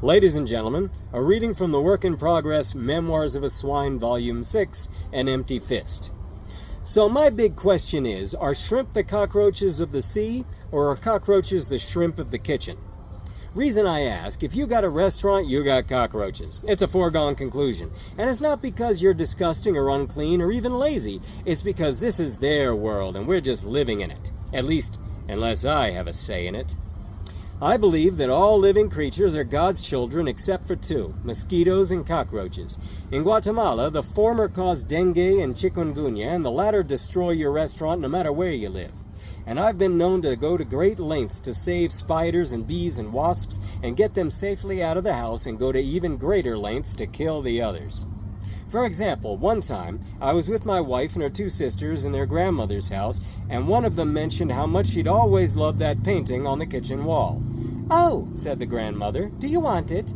Ladies and gentlemen, a reading from the work in progress Memoirs of a Swine, Volume 6, An Empty Fist. So my big question is, are shrimp the cockroaches of the sea, or are cockroaches the shrimp of the kitchen? Reason I ask, if you got a restaurant, you got cockroaches. It's a foregone conclusion. And it's not because you're disgusting or unclean or even lazy. It's because this is their world and we're just living in it. At least, unless I have a say in it. I believe that all living creatures are God's children except for two, mosquitoes and cockroaches. In Guatemala, the former cause dengue and chikungunya, and the latter destroy your restaurant no matter where you live. And I've been known to go to great lengths to save spiders and bees and wasps and get them safely out of the house and go to even greater lengths to kill the others. For example, one time, I was with my wife and her two sisters in their grandmother's house, and one of them mentioned how much she'd always loved that painting on the kitchen wall. "Oh," said the grandmother, "do you want it?"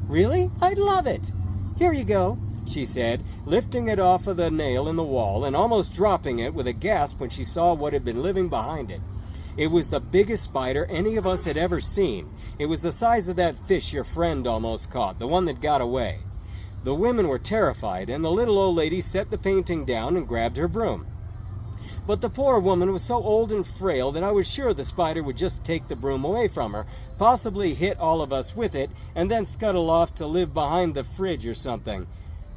"Really? I'd love it." "Here you go," she said, lifting it off of the nail in the wall and almost dropping it with a gasp when she saw what had been living behind it. It was the biggest spider any of us had ever seen. It was the size of that fish your friend almost caught, the one that got away. The women were terrified, and the little old lady set the painting down and grabbed her broom. But the poor woman was so old and frail that I was sure the spider would just take the broom away from her, possibly hit all of us with it, and then scuttle off to live behind the fridge or something.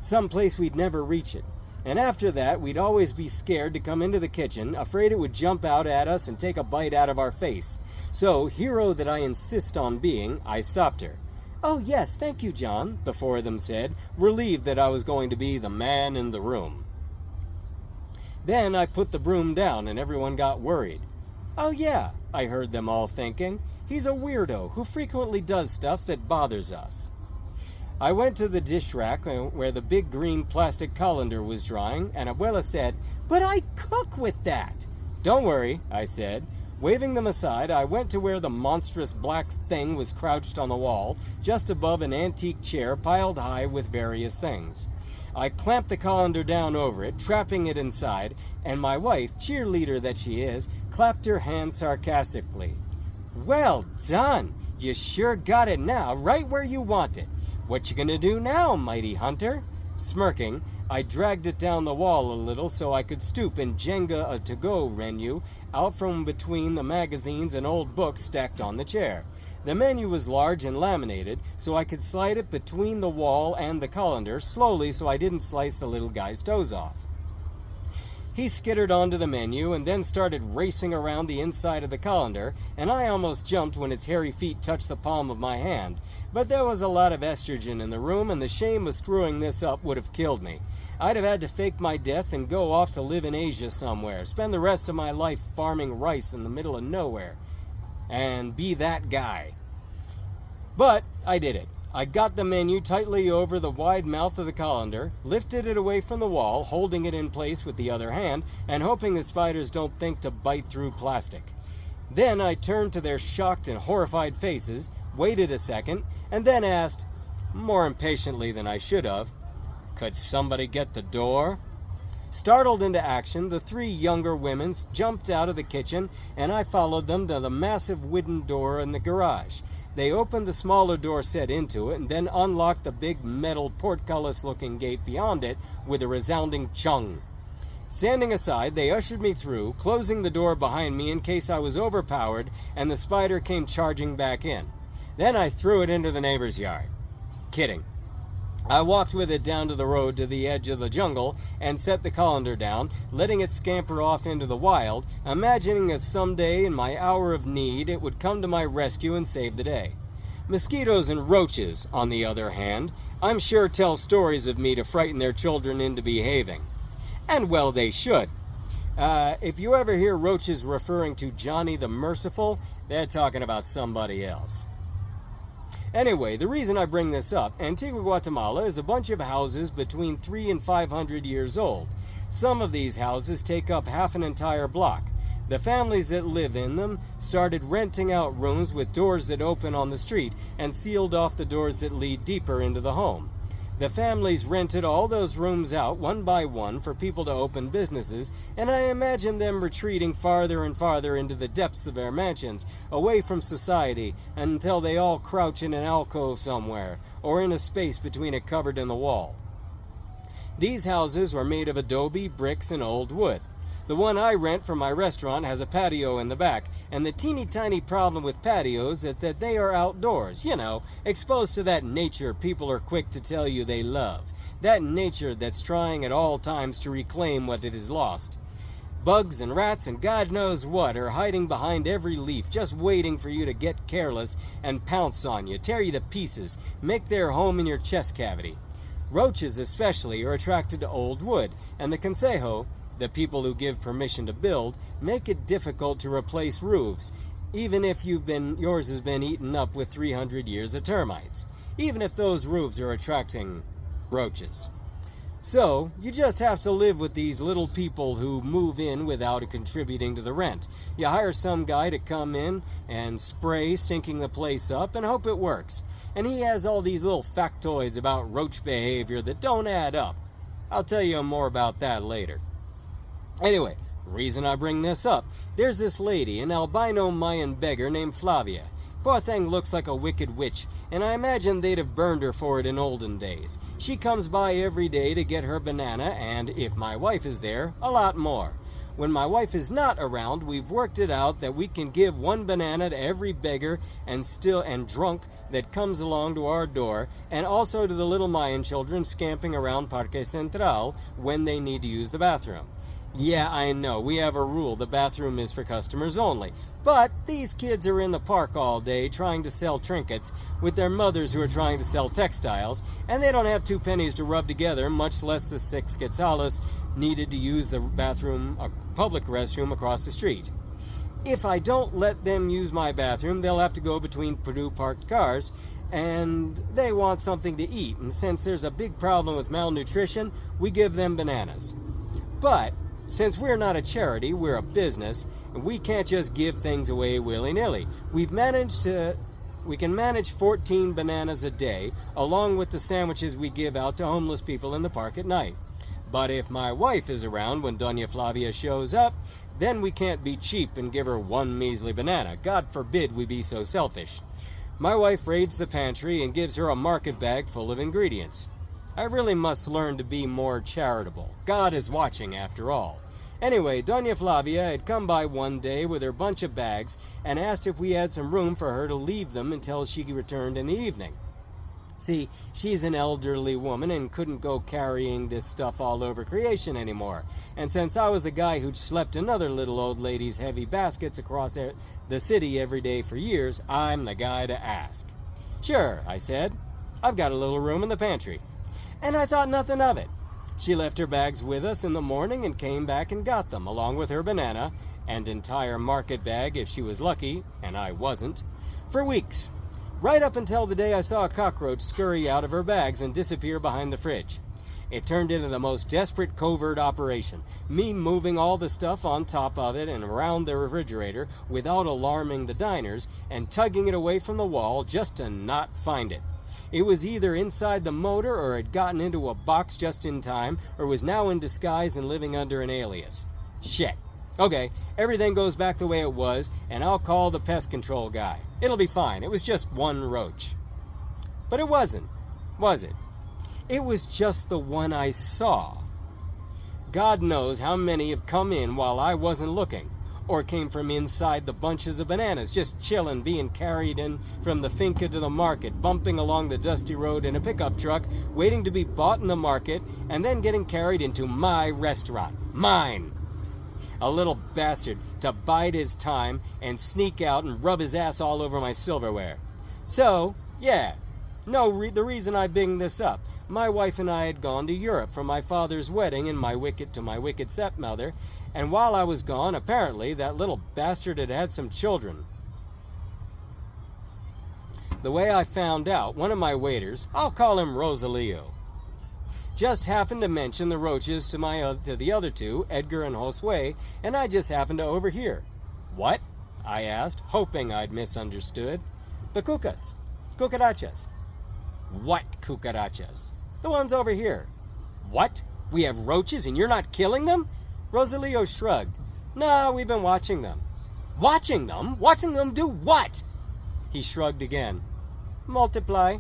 Some place we'd never reach it. And after that, we'd always be scared to come into the kitchen, afraid it would jump out at us and take a bite out of our face. So, hero that I insist on being, I stopped her. "Oh, yes, thank you, John," the four of them said, relieved that I was going to be the man in the room. Then I put the broom down and everyone got worried. "Oh, yeah," I heard them all thinking, "he's a weirdo who frequently does stuff that bothers us." I went to the dish rack where the big green plastic colander was drying, and Abuela said, "But I cook with that." "Don't worry," I said. Waving them aside, I went to where the monstrous black thing was crouched on the wall, just above an antique chair piled high with various things. I clamped the colander down over it, trapping it inside, and my wife, cheerleader that she is, clapped her hands sarcastically. "Well done! You sure got it now, right where you want it. What you gonna do now, mighty hunter?" Smirking, I dragged it down the wall a little so I could stoop and Jenga a to-go menu out from between the magazines and old books stacked on the chair. The menu was large and laminated, so I could slide it between the wall and the colander slowly so I didn't slice the little guy's toes off. He skittered onto the menu and then started racing around the inside of the colander, and I almost jumped when its hairy feet touched the palm of my hand. But there was a lot of estrogen in the room, and the shame of screwing this up would have killed me. I'd have had to fake my death and go off to live in Asia somewhere, spend the rest of my life farming rice in the middle of nowhere, and be that guy. But I did it. I got the menu tightly over the wide mouth of the colander, lifted it away from the wall, holding it in place with the other hand, and hoping the spiders don't think to bite through plastic. Then I turned to their shocked and horrified faces, waited a second, and then asked, more impatiently than I should have, "Could somebody get the door?" Startled into action, the three younger women jumped out of the kitchen, and I followed them to the massive wooden door in the garage. They opened the smaller door set into it and then unlocked the big metal portcullis-looking gate beyond it with a resounding chung. Standing aside, they ushered me through, closing the door behind me in case I was overpowered and the spider came charging back in. Then I threw it into the neighbor's yard. Kidding. I walked with it down to the road to the edge of the jungle and set the colander down, letting it scamper off into the wild, imagining that someday in my hour of need it would come to my rescue and save the day. Mosquitoes and roaches, on the other hand, I'm sure tell stories of me to frighten their children into behaving. And well, they should. If you ever hear roaches referring to Johnny the Merciful, they're talking about somebody else. Anyway, the reason I bring this up, Antigua, Guatemala is a bunch of houses between 300 and 500 years old. Some of these houses take up half an entire block. The families that live in them started renting out rooms with doors that open on the street and sealed off the doors that lead deeper into the home. The families rented all those rooms out one by one for people to open businesses, and I imagine them retreating farther and farther into the depths of their mansions, away from society, until they all crouch in an alcove somewhere, or in a space between a cupboard and the wall. These houses were made of adobe, bricks, and old wood. The one I rent for my restaurant has a patio in the back, and the teeny tiny problem with patios is that they are outdoors, exposed to that nature people are quick to tell you they love. That nature that's trying at all times to reclaim what it has lost. Bugs and rats and God knows what are hiding behind every leaf, just waiting for you to get careless and pounce on you, tear you to pieces, make their home in your chest cavity. Roaches especially are attracted to old wood, and the Consejo, the people who give permission to build, make it difficult to replace roofs, even if yours has been eaten up with 300 years of termites, even if those roofs are attracting roaches. So, you just have to live with these little people who move in without contributing to the rent. You hire some guy to come in and spray, stinking the place up, and hope it works. And he has all these little factoids about roach behavior that don't add up. I'll tell you more about that later. Anyway, reason I bring this up, there's this lady, an albino Mayan beggar named Flavia. Poor thing looks like a wicked witch, and I imagine they'd have burned her for it in olden days. She comes by every day to get her banana, and if my wife is there, a lot more. When my wife is not around, we've worked it out that we can give one banana to every beggar and drunk that comes along to our door, and also to the little Mayan children scamping around Parque Central when they need to use the bathroom. Yeah, I know, we have a rule, the bathroom is for customers only. But these kids are in the park all day trying to sell trinkets with their mothers who are trying to sell textiles, and they don't have 2 pennies to rub together, much less the 6 quetzales needed to use the bathroom, a public restroom across the street. If I don't let them use my bathroom, they'll have to go between Purdue parked cars, and they want something to eat, and since there's a big problem with malnutrition, we give them bananas. But since we're not a charity, we're a business, and we can't just give things away willy-nilly. We can manage 14 bananas a day, along with the sandwiches we give out to homeless people in the park at night. But if my wife is around when Doña Flavia shows up, then we can't be cheap and give her one measly banana. God forbid we be so selfish. My wife raids the pantry and gives her a market bag full of ingredients. I really must learn to be more charitable. God is watching after all. Anyway, Doña Flavia had come by one day with her bunch of bags and asked if we had some room for her to leave them until she returned in the evening. See, she's an elderly woman and couldn't go carrying this stuff all over creation anymore. And since I was the guy who'd schlepped another little old lady's heavy baskets across the city every day for years, I'm the guy to ask. Sure, I said. I've got a little room in the pantry. And I thought nothing of it. She left her bags with us in the morning and came back and got them, along with her banana, and entire market bag if she was lucky, and I wasn't, for weeks. Right up until the day I saw a cockroach scurry out of her bags and disappear behind the fridge. It turned into the most desperate covert operation, me moving all the stuff on top of it and around the refrigerator without alarming the diners, and tugging it away from the wall just to not find it. It was either inside the motor or had gotten into a box just in time, or was now in disguise and living under an alias. Shit. Okay, everything goes back the way it was, and I'll call the pest control guy. It'll be fine. It was just one roach. But it wasn't, was it? It was just the one I saw. God knows how many have come in while I wasn't looking, or came from inside the bunches of bananas, just chilling, being carried in from the finca to the market, bumping along the dusty road in a pickup truck, waiting to be bought in the market, and then getting carried into my restaurant. Mine! A little bastard to bide his time and sneak out and rub his ass all over my silverware. So, yeah. The reason I bring this up, my wife and I had gone to Europe for my father's wedding and my wicked stepmother, and while I was gone, apparently that little bastard had had some children. The way I found out, one of my waiters, I'll call him Rosalio, just happened to mention the roaches to the other two, Edgar and Josue, and I just happened to overhear. What? I asked, hoping I'd misunderstood. The cucarachas. What cucarachas? The ones over here. What? We have roaches and you're not killing them? Rosalio shrugged. No, we've been watching them. Watching them? Watching them do what? He shrugged again. Multiply.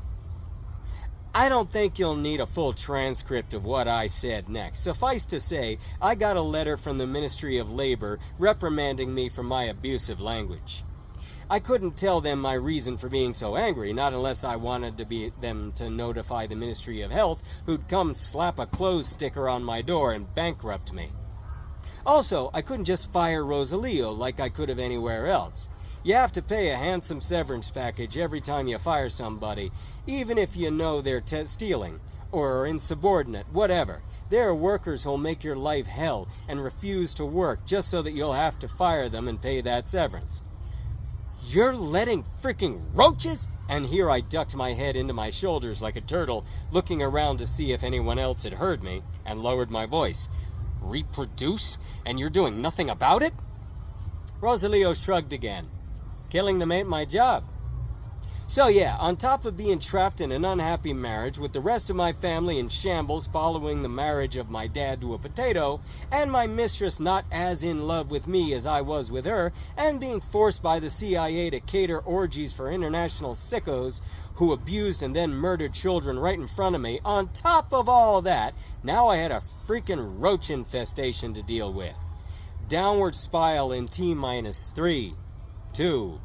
I don't think you'll need a full transcript of what I said next. Suffice to say, I got a letter from the Ministry of Labor reprimanding me for my abusive language. I couldn't tell them my reason for being so angry, not unless I wanted them to notify the Ministry of Health, who'd come slap a clothes sticker on my door and bankrupt me. Also, I couldn't just fire Rosalio like I could have anywhere else. You have to pay a handsome severance package every time you fire somebody, even if you know they're stealing, or are insubordinate, whatever. There are workers who'll make your life hell and refuse to work just so that you'll have to fire them and pay that severance. You're letting freaking roaches? And here I ducked my head into my shoulders like a turtle, looking around to see if anyone else had heard me, and lowered my voice. Reproduce? And you're doing nothing about it? Rosalio shrugged again. Killing them ain't my job. So yeah, on top of being trapped in an unhappy marriage with the rest of my family in shambles following the marriage of my dad to a potato, and my mistress not as in love with me as I was with her, and being forced by the CIA to cater orgies for international sickos who abused and then murdered children right in front of me, on top of all that, now I had a freaking roach infestation to deal with. Downward spiral in T-3, 2,